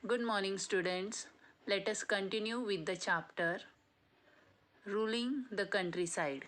Good morning, students. Let us continue with the chapter Ruling the Countryside.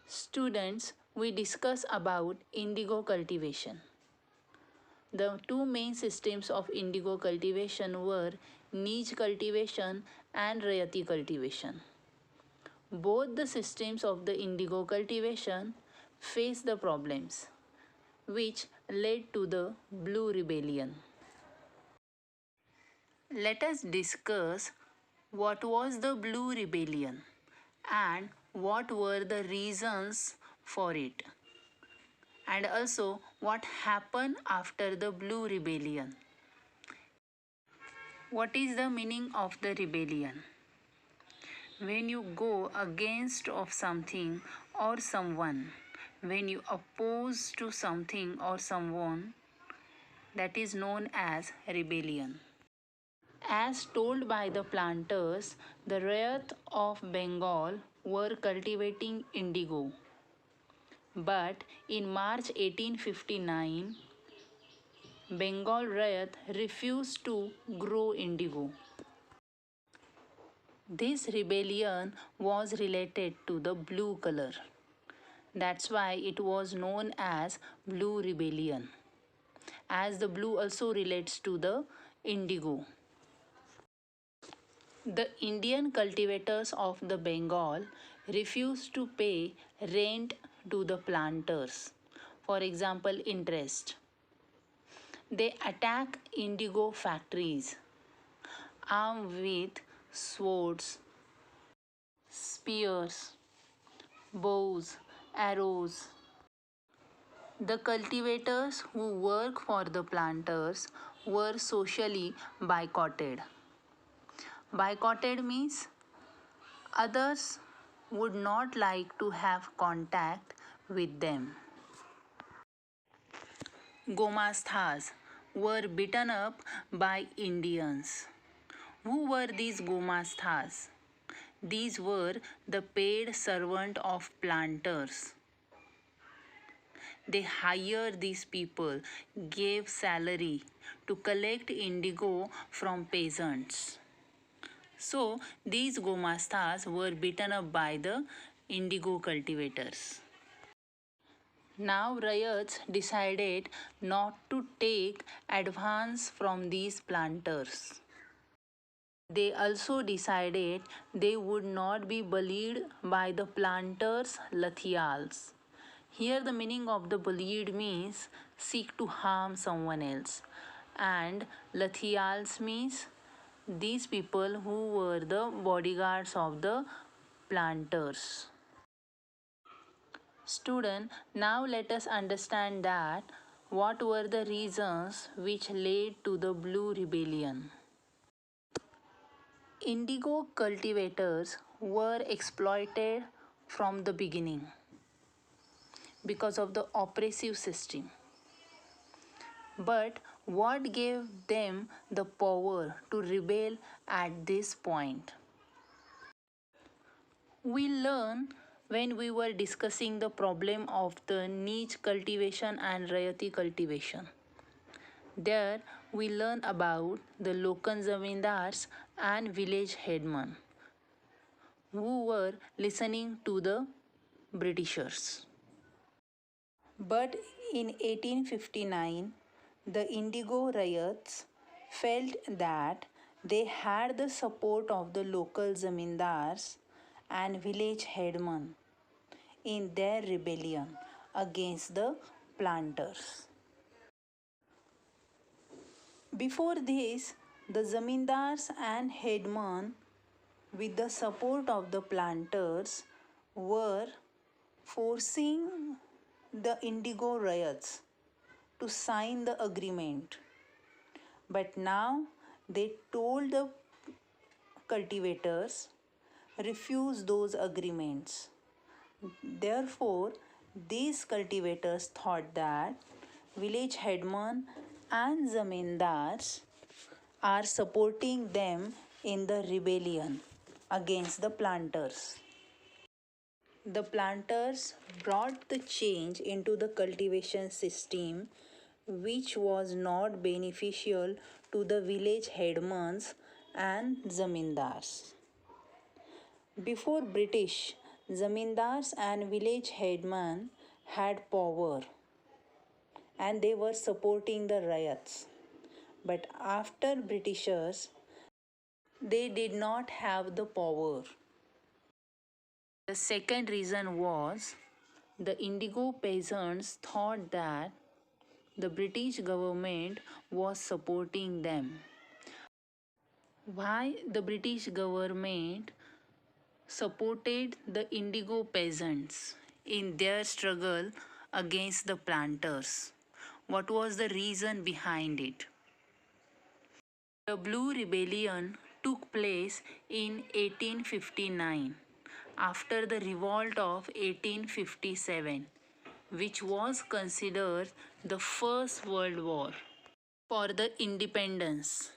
Students, we discuss about indigo cultivation. The two main systems of indigo cultivation were niche cultivation and rayati cultivation. Both the systems of the indigo cultivation face the problems which led to the Blue Rebellion. Let us discuss what was the Blue Rebellion and what were the reasons for it, and also what happened after the Blue Rebellion. What is the meaning of the rebellion? When you go against of something or someone, when you oppose to something or someone, that is known as rebellion. As told by the planters, the Rayat of Bengal were cultivating indigo. But in March 1859, Bengal Rayat refused to grow indigo. This rebellion was related to the blue color. That's why it was known as Blue Rebellion, as the blue also relates to the indigo. The Indian cultivators of the Bengal refused to pay rent to the planters, for example, interest. They attack indigo factories armed with swords, spears, bows, arrows. The cultivators who work for the planters were socially boycotted. Boycotted means others would not like to have contact with them. Gomasthas were beaten up by Indians. Who were these Gomasthas? These were the paid servant of planters. They hired these people, gave salary to collect indigo from peasants. So these Gomasthas were beaten up by the indigo cultivators. Now riots decided not to take advance from these planters. They also decided they would not be bullied by the planters' lathials. Here the meaning of the bullied means seek to harm someone else, and lathials means these people who were the bodyguards of the planters. Student, now let us understand that what were the reasons which led to the Blue Rebellion. Indigo cultivators were exploited from the beginning because of the oppressive system. But what gave them the power to rebel at this point? We learn when we were discussing the problem of the niche cultivation and rayati cultivation. There we learn about the local zamindars and village headmen who were listening to the Britishers. But in 1859, the Indigo riots felt that they had the support of the local zamindars and village headmen in their rebellion against the planters. Before this, the zamindars and headmen, with the support of the planters, were forcing the Indigo riots to sign the agreement. But now they told the cultivators refuse those agreements. Therefore, these cultivators thought that village headmen and zamindars are supporting them in the rebellion against the planters. The planters brought the change into the cultivation system which was not beneficial to the village headmans and zamindars. Before British, zamindars and village headmen had power and they were supporting the riots. But after Britishers, they did not have the power. The second reason was the Indigo peasants thought that the British government was supporting them. Why the British government supported the Indigo peasants in their struggle against the planters? What was the reason behind it? The Blue Rebellion took place in 1859 after the revolt of 1857, which was considered the First World War for the independence.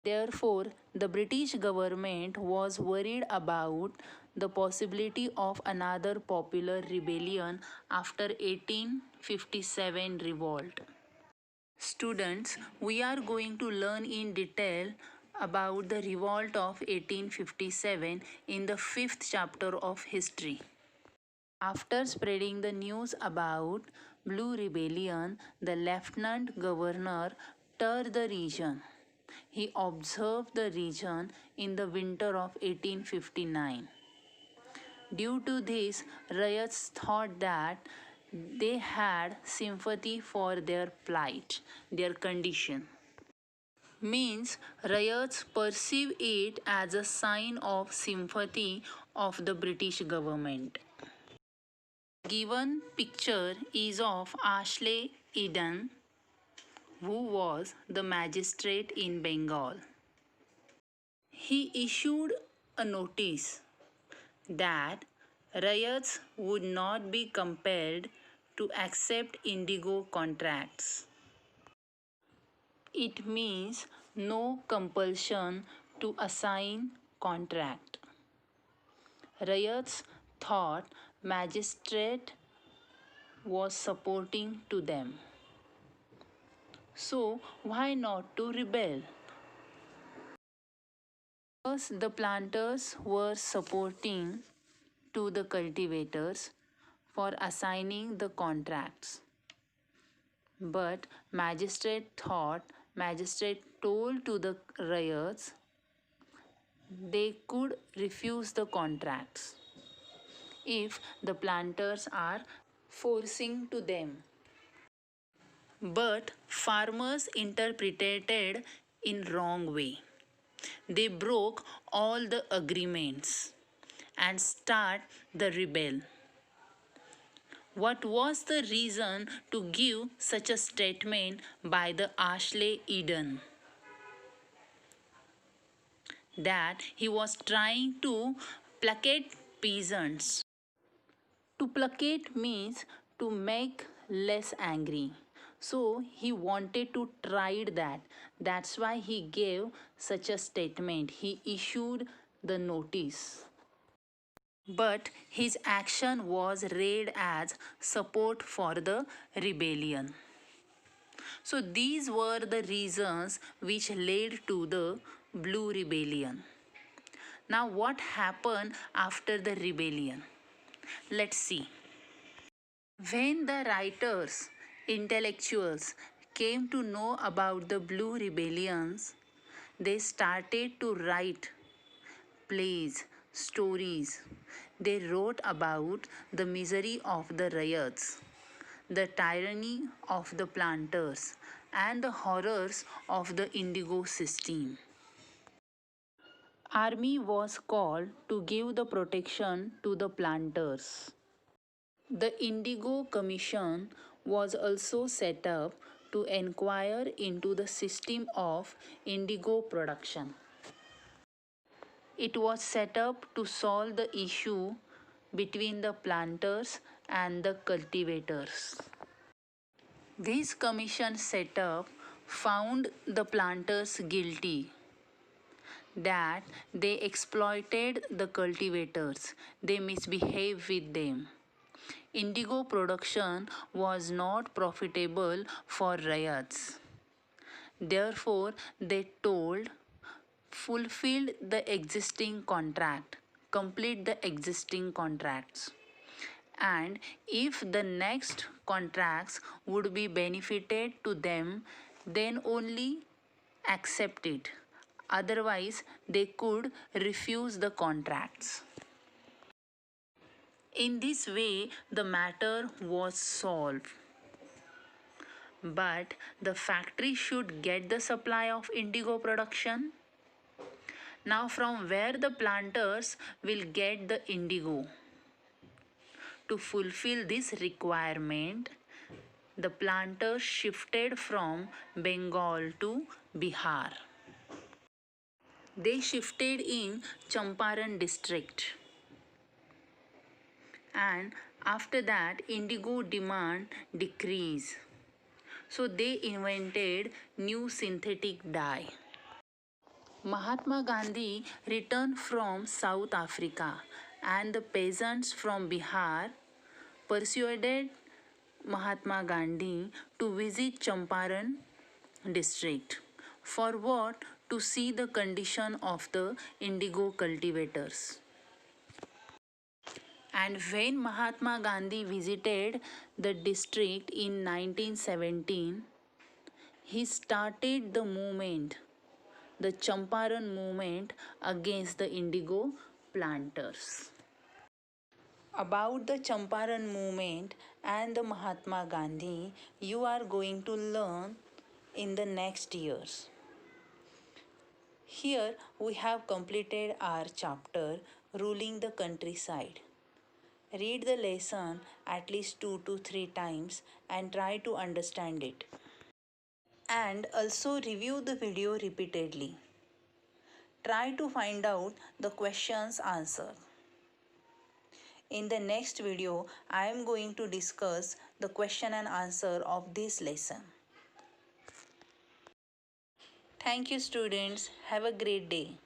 Therefore, the British government was worried about the possibility of another popular rebellion after 1857 revolt. Students, we are going to learn in detail about the revolt of 1857 in the 5th chapter of history. After spreading the news about Blue Rebellion, the Lieutenant Governor toured the region. He observed the region in the winter of 1859. Due to this, riots thought that they had sympathy for their plight, their condition. Means riots perceive it as a sign of sympathy of the British government. Given picture is of Ashley Eden, who was the magistrate in Bengal. He issued a notice that riots would not be compelled to accept indigo contracts. It means no compulsion to assign contract. Riots thought magistrate was supporting to them. So why not to rebel? Because the planters were supporting to the cultivators for assigning the contracts. But magistrate told to the riots they could refuse the contracts if the planters are forcing to them. But farmers interpreted in wrong way. They broke all the agreements and start the rebel. What was the reason to give such a statement by the Ashley Eden? That he was trying to placate peasants. To placate means to make less angry. So he wanted to try that. That's why he gave such a statement. He issued the notice. But his action was read as support for the rebellion. So these were the reasons which led to the Blue Rebellion. Now what happened after the rebellion? Let's see. When the writers, intellectuals came to know about the Blue Rebellions, they started to write plays, stories. They wrote about the misery of the riots, the tyranny of the planters, and the horrors of the indigo system. Army was called to give the protection to the planters. The Indigo Commission was also set up to inquire into the system of indigo production. It was set up to solve the issue between the planters and the cultivators. This commission setup found the planters guilty that they exploited the cultivators, they misbehaved with them. Indigo production was not profitable for ryots. Therefore, they told, fulfill the existing contract, complete the existing contracts. And if the next contracts would be benefited to them, then only accept it. Otherwise, they could refuse the contracts. In this way, the matter was solved. But the factory should get the supply of indigo production. Now, from where the planters will get the indigo? To fulfill this requirement, the planters shifted from Bengal to Bihar. They shifted in Champaran district. And after that, indigo demand decreased. So they invented new synthetic dye. Mahatma Gandhi returned from South Africa and the peasants from Bihar persuaded Mahatma Gandhi to visit Champaran district. For what? To see the condition of the indigo cultivators. And when Mahatma Gandhi visited the district in 1917, he started the movement, the Champaran movement against the indigo planters. About the Champaran movement and the Mahatma Gandhi, you are going to learn in the next years. Here we have completed our chapter Ruling the Countryside. Read the lesson at least 2 to 3 times and try to understand it. And also review the video repeatedly. Try to find out the question's answer. In the next video, I am going to discuss the question and answer of this lesson. Thank you, students. Have a great day.